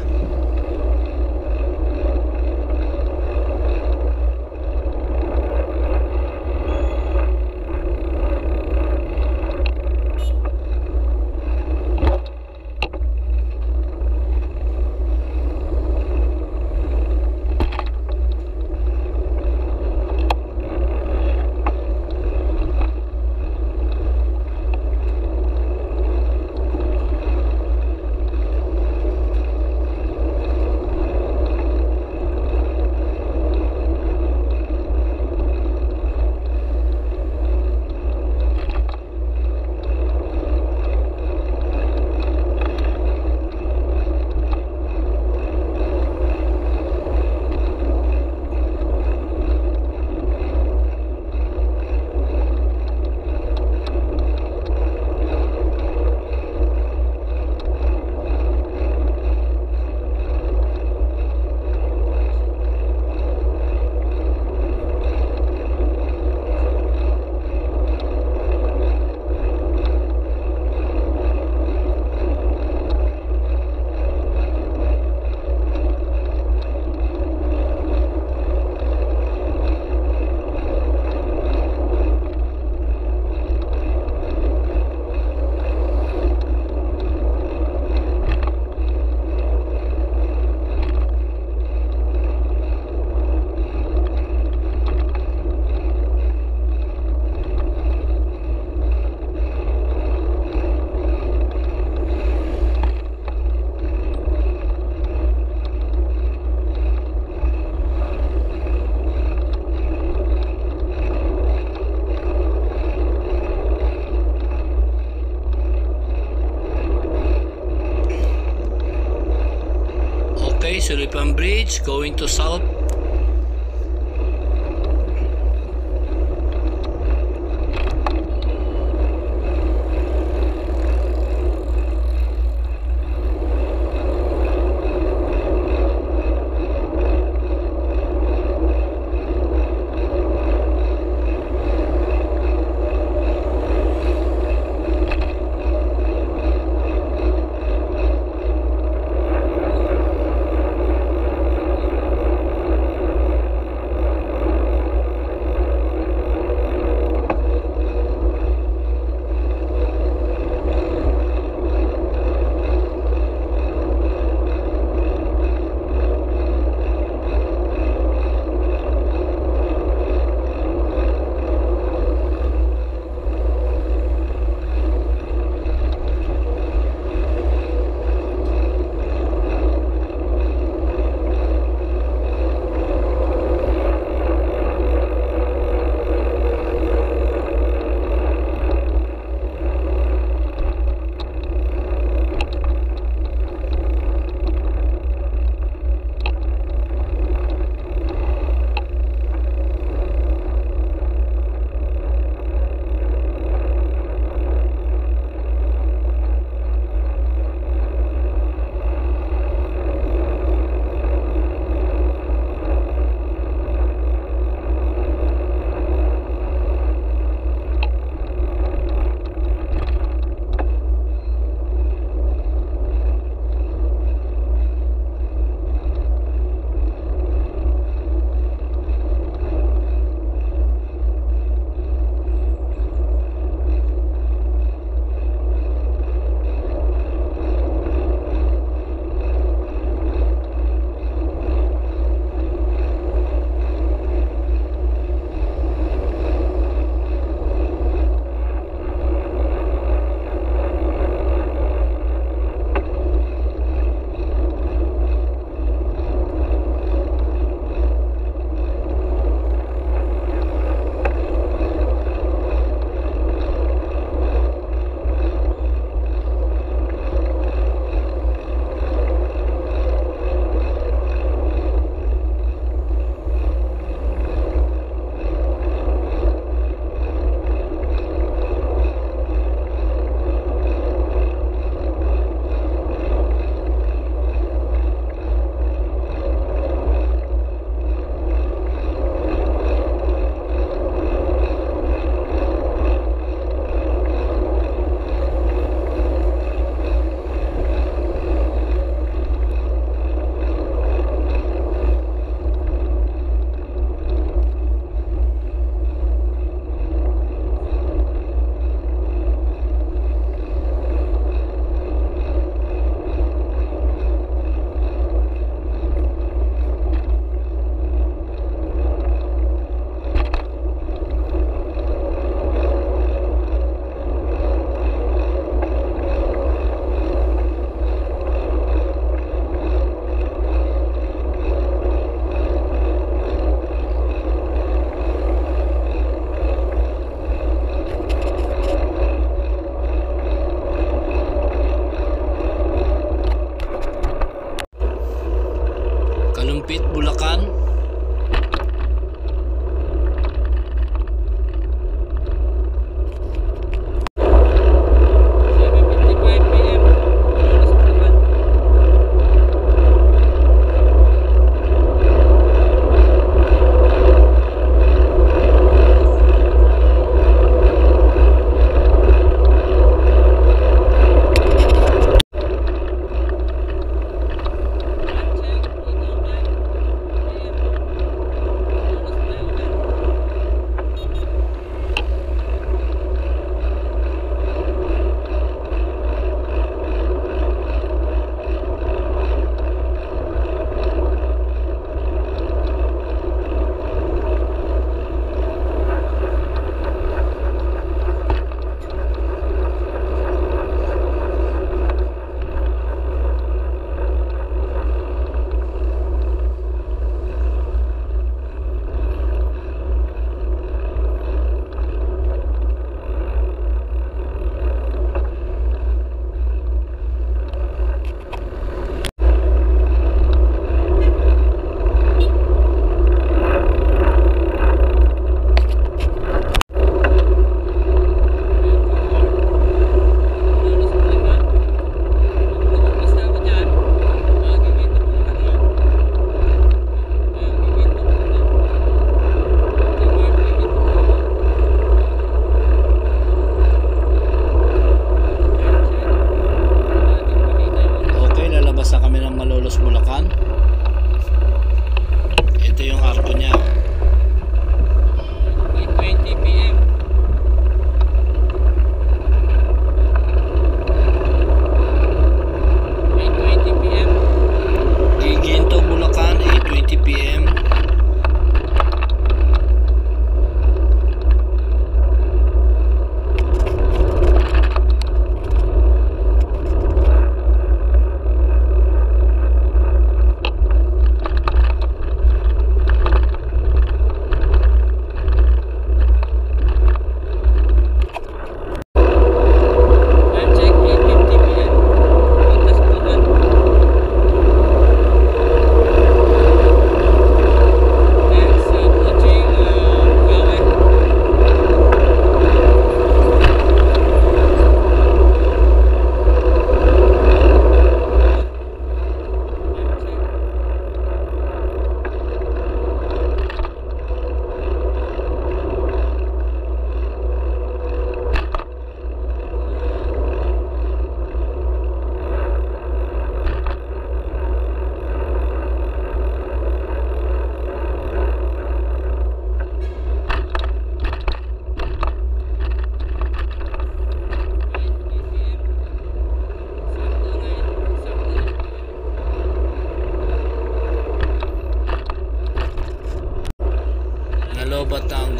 Okay, Sulipan Bridge going to south.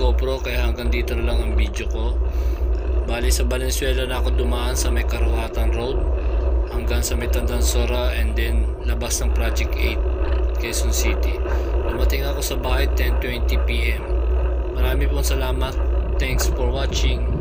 GoPro kaya hanggang dito na lang ang video ko. Bali sa Valenzuela na ako dumaan sa may Karawatan Road hanggang sa may Tandansora and then labas ng Project 8 Quezon City. Dumating ako sa bahay 10:20 PM. Marami pong salamat. Thanks for watching.